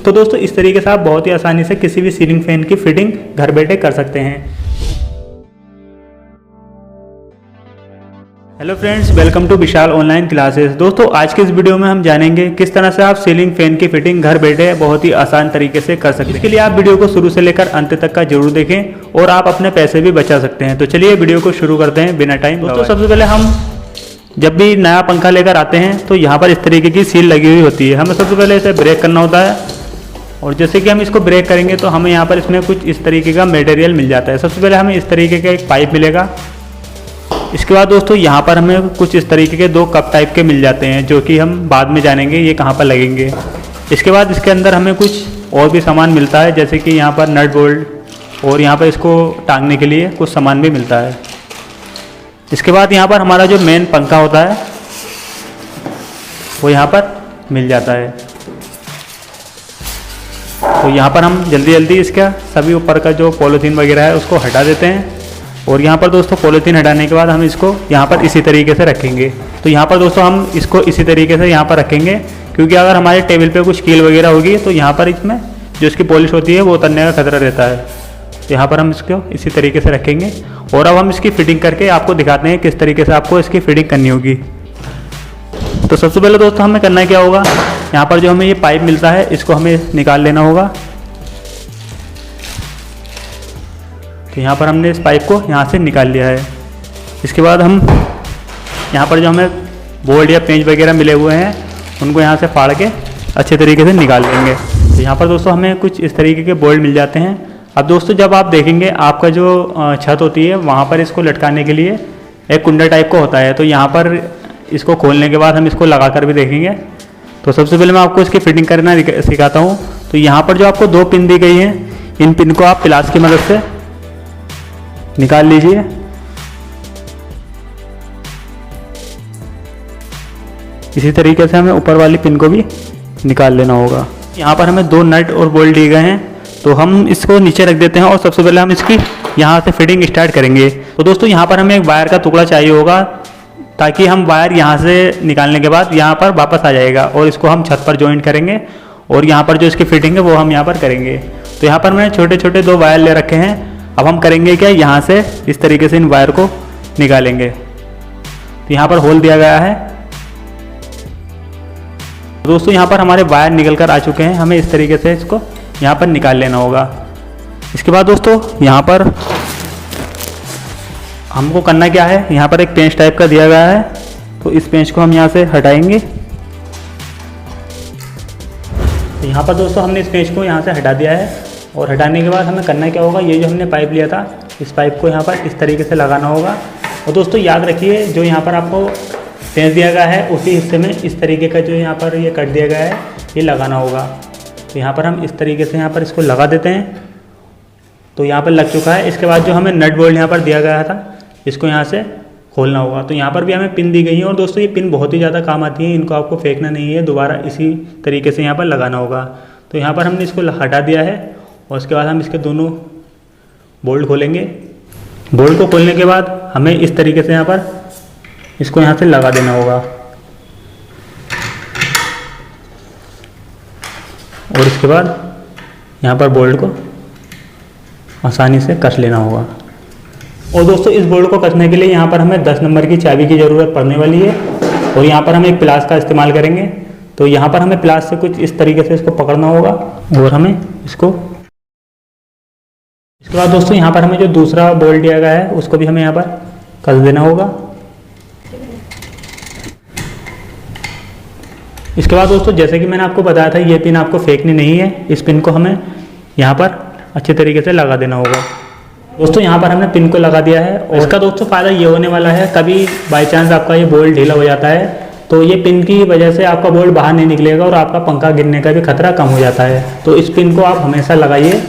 तो दोस्तों इस तरीके से आप बहुत ही आसानी से किसी भी सीलिंग फैन की फिटिंग घर बैठे कर सकते हैं। Hello friends, welcome to Vishal online classes. दोस्तों आज के इस वीडियो में हम जानेंगे किस तरह से आप सीलिंग फैन की फिटिंग घर बैठे बहुत ही आसान तरीके से कर सकते हैं। इसके लिए आप वीडियो को शुरू से लेकर अंत तक का जरूर देखें और आप अपने पैसे भी बचा सकते हैं। तो चलिए वीडियो को शुरू करते हैं बिना टाइम। दोस्तों सबसे पहले हम जब भी नया पंखा लेकर आते हैं तो यहाँ पर इस तरीके की सील लगी हुई होती है। हमें सबसे पहले इसे ब्रेक करना होता है और जैसे कि हम इसको ब्रेक करेंगे तो हमें यहाँ पर इसमें कुछ इस तरीके का मटेरियल मिल जाता है। सबसे पहले हमें इस तरीके का एक पाइप मिलेगा। इसके बाद दोस्तों यहाँ पर हमें कुछ इस तरीके के दो कप टाइप के मिल जाते हैं जो कि हम बाद में जानेंगे ये कहाँ पर लगेंगे। इसके बाद इसके अंदर हमें कुछ और भी सामान मिलता है जैसे कि यहाँ पर नट बोल्ट और यहाँ पर इसको टांगने के लिए कुछ सामान भी मिलता है। इसके बाद यहाँ पर हमारा जो मेन पंखा होता है वो यहाँ पर मिल जाता है। तो यहाँ पर हम जल्दी जल्दी इसका सभी ऊपर का जो पॉलीथीन वगैरह है उसको हटा देते हैं और यहाँ पर दोस्तों पॉलीथीन हटाने के बाद हम इसको यहाँ पर इसी तरीके से रखेंगे। तो यहाँ पर दोस्तों हम इसको इसी तरीके से यहाँ पर रखेंगे क्योंकि अगर हमारे टेबल पे कुछ कील वगैरह होगी तो यहाँ पर इसमें जो इसकी पॉलिश होती है वो उतरने का खतरा रहता है। तो यहाँ पर हम इसको इसी तरीके से रखेंगे और अब हम इसकी फिटिंग करके आपको दिखाते हैं किस तरीके से आपको इसकी फिटिंग करनी होगी। तो सबसे पहले दोस्तों हमें करना क्या होगा, यहाँ पर जो हमें ये पाइप मिलता है इसको हमें निकाल लेना होगा। तो यहाँ पर हमने इस पाइप को यहाँ से निकाल लिया है। इसके बाद हम यहाँ पर जो हमें बोल्ट या पेंच वगैरह मिले हुए हैं उनको यहाँ से फाड़ के अच्छे तरीके से निकाल लेंगे। तो यहाँ पर दोस्तों हमें कुछ इस तरीके के बोल्ट मिल जाते हैं। अब दोस्तों जब आप देखेंगे आपका जो छत होती है वहाँ पर इसको लटकाने के लिए एक कुंडा टाइप का होता है। तो यहाँ पर इसको खोलने के बाद हम इसको लगा कर भी देखेंगे। तो सबसे पहले मैं आपको इसकी फिटिंग करना सिखाता हूँ। तो यहाँ पर जो आपको दो पिन दी गई हैं इन पिन को आप प्लास की मदद से निकाल लीजिए। इसी तरीके से हमें ऊपर वाली पिन को भी निकाल लेना होगा। यहाँ पर हमें दो नट और बोल्ट दिए गए हैं तो हम इसको नीचे रख देते हैं और सबसे पहले हम इसकी यहाँ से फिटिंग स्टार्ट करेंगे। तो दोस्तों यहाँ पर हमें एक वायर का टुकड़ा चाहिए होगा ताकि हम वायर यहाँ से निकालने के बाद यहाँ पर वापस आ जाएगा और इसको हम छत पर जॉइंट करेंगे और यहाँ पर जो इसकी फिटिंग है वो हम यहाँ पर करेंगे। तो यहाँ पर मैंने छोटे छोटे दो वायर ले रखे हैं। अब हम करेंगे क्या, यहाँ से इस तरीके से इन वायर को निकालेंगे। तो यहाँ पर होल दिया गया है। दोस्तों यहाँ पर हमारे वायर निकल कर आ चुके हैं। हमें इस तरीके से इसको यहाँ पर निकाल लेना होगा। इसके बाद दोस्तों यहाँ पर हमको करना क्या है, यहाँ पर एक पेंच टाइप का दिया गया है तो इस पेंच को हम यहाँ से हटाएंगे। तो यहाँ पर दोस्तों हमने इस पेंच को यहाँ से हटा दिया है और हटाने के बाद हमें करना क्या होगा, ये जो हमने पाइप लिया था इस पाइप को यहाँ पर इस तरीके से लगाना होगा। और दोस्तों याद रखिए जो यहाँ पर आपको पेंच दिया गया है उसी हिस्से में इस तरीके का जो यहाँ पर ये कट दिया गया है ये लगाना होगा। तो यहाँ पर हम इस तरीके से यहाँ पर इसको लगा देते हैं। तो यहाँ पर लग चुका है। इसके बाद जो हमें नट बोल्ट यहाँ पर दिया गया था इसको यहाँ से खोलना होगा। तो यहाँ पर भी हमें पिन दी गई है और दोस्तों ये पिन बहुत ही ज़्यादा काम आती है, इनको आपको फेंकना नहीं है, दोबारा इसी तरीके से यहाँ पर लगाना होगा। तो यहाँ पर हमने इसको हटा दिया है और उसके बाद हम इसके दोनों बोल्ट खोलेंगे। बोल्ट को खोलने के बाद हमें इस तरीके से यहाँ पर इसको यहाँ से लगा देना होगा और इसके बाद यहाँ पर बोल्ट को आसानी से कस लेना होगा। और दोस्तों इस बोल्ट को कसने के लिए यहाँ पर हमें 10 नंबर की चाबी की ज़रूरत पड़ने वाली है और यहाँ पर हम एक प्लास का इस्तेमाल करेंगे। तो यहाँ पर हमें प्लास से कुछ इस तरीके से इसको पकड़ना होगा और हमें इसको इसके बाद दोस्तों यहाँ पर हमें जो दूसरा बोल्ट दिया गया है उसको भी हमें यहाँ पर कस देना होगा। इसके बाद दोस्तों जैसे कि मैंने आपको बताया था ये पिन आपको फेंकनी नहीं है, इस पिन को हमें यहाँ पर अच्छे तरीके से लगा देना होगा। दोस्तों यहाँ पर हमने पिन को लगा दिया है और इसका दोस्तों फ़ायदा ये होने वाला है, कभी बाई चांस आपका ये बोल्ट ढीला हो जाता है तो ये पिन की वजह से आपका बोल्ट बाहर नहीं निकलेगा और आपका पंखा गिरने का भी खतरा कम हो जाता है। तो इस पिन को आप हमेशा लगाइए।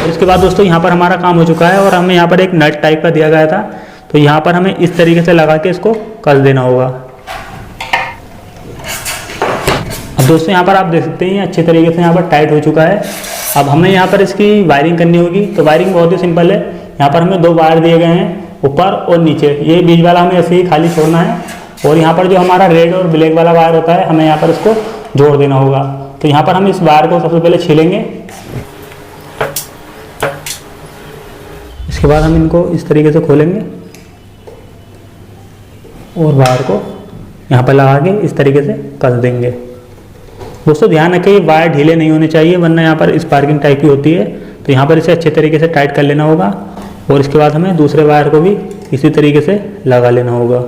इसके बाद दोस्तों यहाँ पर हमारा काम हो चुका है और हमें यहाँ पर एक नट टाइप का दिया गया था तो यहाँ पर हमें इस तरीके से लगा के इसको कस देना होगा। अब दोस्तों यहाँ पर आप देख सकते हैं अच्छे तरीके से यहाँ पर टाइट हो चुका है। अब हमें यहाँ पर इसकी वायरिंग करनी होगी। तो वायरिंग बहुत ही सिंपल है। यहाँ पर हमें दो वायर दिए गए हैं ऊपर और नीचे, ये बीच वाला हमें ऐसे ही खाली छोड़ना है और यहाँ पर जो हमारा रेड और ब्लैक वाला वायर होता है हमें यहाँ पर इसको जोड़ देना होगा। तो यहाँ पर हम इस वायर को सबसे पहले छीलेंगे। इसके बाद हम इनको इस तरीके से खोलेंगे और वायर को यहाँ पर लगा के इस तरीके से कस देंगे। दोस्तों ध्यान रखें, ये वायर ढीले नहीं होने चाहिए, वरना यहाँ पर स्पार्किंग टाइप की होती है। तो यहाँ पर इसे अच्छे तरीके से टाइट कर लेना होगा और इसके बाद हमें दूसरे वायर को भी इसी तरीके से लगा लेना होगा।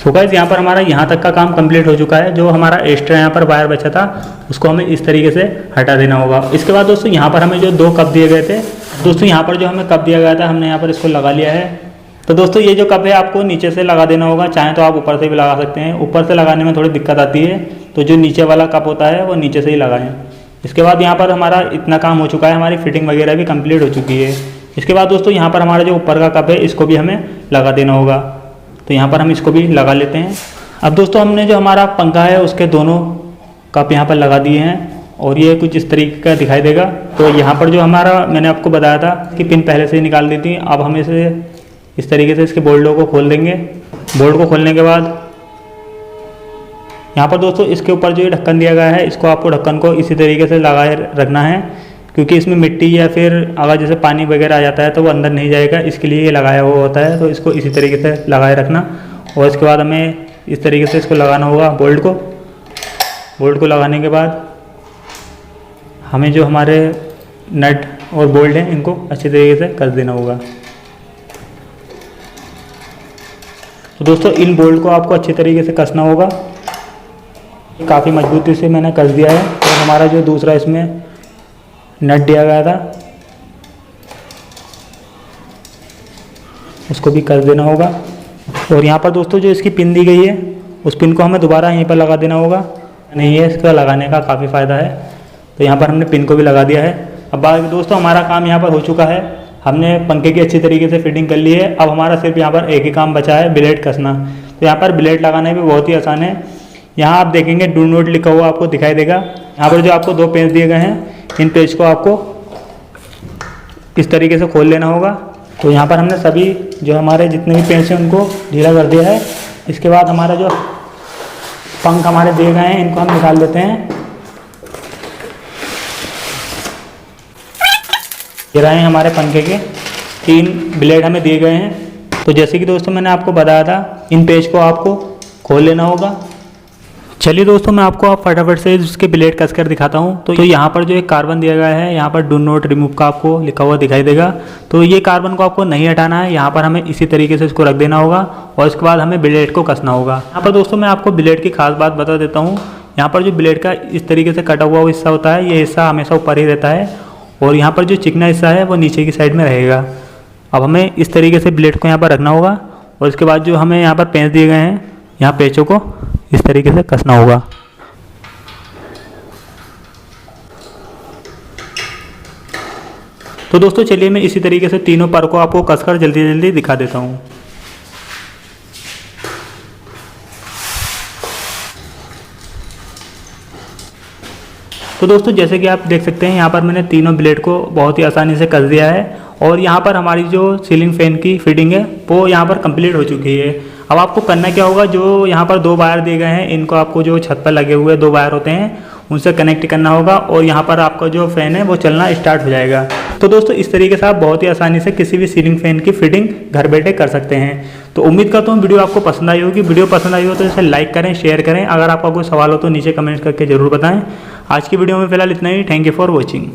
तो गाइस यहाँ पर हमारा यहाँ तक का काम कंप्लीट हो चुका है। जो हमारा एक्स्ट्रा यहाँ पर वायर बचा था उसको हमें इस तरीके से हटा देना होगा। इसके बाद दोस्तों यहाँ पर हमें जो 2 कप दिए गए थे, दोस्तों यहाँ पर जो हमें कप दिया गया था हमने यहाँ पर इसको लगा लिया है। तो दोस्तों ये जो कप है आपको नीचे से लगा देना होगा, चाहे तो आप ऊपर से भी लगा सकते हैं। ऊपर से लगाने में थोड़ी दिक्कत आती है, तो जो नीचे वाला कप होता है वो नीचे से ही लगाएं। इसके बाद यहाँ पर हमारा इतना काम हो चुका है, हमारी फिटिंग वगैरह भी कंप्लीट हो चुकी है। इसके बाद दोस्तों यहाँ पर हमारा जो ऊपर का कप है इसको भी हमें लगा देना होगा। तो यहाँ पर हम इसको भी लगा लेते हैं। अब दोस्तों हमने जो हमारा पंखा है उसके दोनों कप यहाँ पर लगा दिए हैं और ये कुछ इस तरीके का दिखाई देगा। तो यहाँ पर जो हमारा मैंने आपको बताया था कि पिन पहले से ही निकाल दी थी। अब हम इसे इस तरीके से इसके बोल्टों को खोल देंगे। बोल्ट को खोलने के बाद यहाँ पर दोस्तों इसके ऊपर जो ये ढक्कन दिया गया है, इसको आपको ढक्कन को इसी तरीके से लगाए रखना है, क्योंकि इसमें मिट्टी या फिर अगर जैसे पानी वगैरह आ जाता है तो वो अंदर नहीं जाएगा, इसके लिए ये लगाया हुआ होता है। तो इसको इसी तरीके से लगाए रखना और इसके बाद हमें इस तरीके से इसको लगाना होगा बोल्ट को। बोल्ट को लगाने के बाद हमें जो हमारे नट और बोल्ट हैं इनको अच्छी तरीके से कस देना होगा। तो दोस्तों इन बोल्ट को आपको अच्छी तरीके से कसना होगा। काफ़ी मजबूती से मैंने कस दिया है। और हमारा जो दूसरा इसमें नट दिया गया था उसको भी कस देना होगा। और यहाँ पर दोस्तों जो इसकी पिन दी गई है उस पिन को हमें दोबारा यहीं पर लगा देना होगा। नहीं है, इसका लगाने का काफ़ी फ़ायदा है। तो यहाँ पर हमने पिन को भी लगा दिया है। अब बाकी दोस्तों हमारा काम यहाँ पर हो चुका है। हमने पंखे की अच्छी तरीके से फिटिंग कर ली है। अब हमारा सिर्फ यहाँ पर एक ही काम बचा है, ब्लेड कसना। तो यहाँ पर ब्लेड लगाना भी बहुत ही आसान है। यहाँ आप देखेंगे डू नोट लिखा हुआ आपको दिखाई देगा। यहाँ पर जो आपको 2 पेच दिए गए हैं, इन पेच को आपको इस तरीके से खोल लेना होगा। तो यहाँ पर हमने सभी जो हमारे जितने भी पेच हैं उनको ढीला कर दिया है। इसके बाद हमारा जो पंख हमारे दिए गए हैं इनको हम निकाल देते हैं। ये रहे हमारे पंखे के 3 ब्लेड हमें दिए गए हैं। तो जैसे कि दोस्तों मैंने आपको बताया था, इन पेच को आपको खोल लेना होगा। चलिए दोस्तों मैं आपको फटाफट से इसके ब्लेड कस कर दिखाता हूँ। तो यहाँ पर जो एक कार्बन दिया गया है, यहाँ पर डू नॉट रिमूव का आपको लिखा हुआ दिखाई देगा। तो ये कार्बन को आपको नहीं हटाना है, यहाँ पर हमें इसी तरीके से इसको रख देना होगा और इसके बाद हमें ब्लेड को कसना होगा। यहाँ पर दोस्तों मैं आपको ब्लेड की खास बात बता देता हूँ। यहाँ पर जो ब्लेड का इस तरीके से कटा हुआ हिस्सा होता है, ये हिस्सा हमेशा ऊपर ही रहता है और यहाँ पर जो चिकना हिस्सा है वो नीचे की साइड में रहेगा। अब हमें इस तरीके से ब्लेड को यहाँ पर रखना होगा और इसके बाद जो हमें यहाँ पर पेंच दिए गए हैं, यहाँ पेचों को इस तरीके से कसना होगा। तो दोस्तों चलिए मैं इसी तरीके से तीनों पर को आपको कसकर जल्दी जल्दी दिखा देता हूँ। तो दोस्तों जैसे कि आप देख सकते हैं यहाँ पर मैंने तीनों ब्लेड को बहुत ही आसानी से कस दिया है और यहाँ पर हमारी जो सीलिंग फैन की फिटिंग है वो यहाँ पर कंप्लीट हो चुकी है। अब आपको करना क्या होगा, जो यहाँ पर 2 वायर दिए गए हैं इनको आपको जो छत पर लगे हुए 2 वायर होते हैं उनसे कनेक्ट करना होगा और यहाँ पर आपका जो फ़ैन है वो चलना स्टार्ट हो जाएगा। तो दोस्तों इस तरीके से आप बहुत ही आसानी से किसी भी सीलिंग फैन की फिटिंग घर बैठे कर सकते हैं। तो उम्मीद करता हूँ वीडियो आपको पसंद आई होगी। वीडियो पसंद आई हो तो इसे लाइक करें, शेयर करें। अगर आपका कोई सवाल हो तो नीचे कमेंट करके ज़रूर बताएं। आज की वीडियो में फिलहाल इतना ही। Thank you for watching.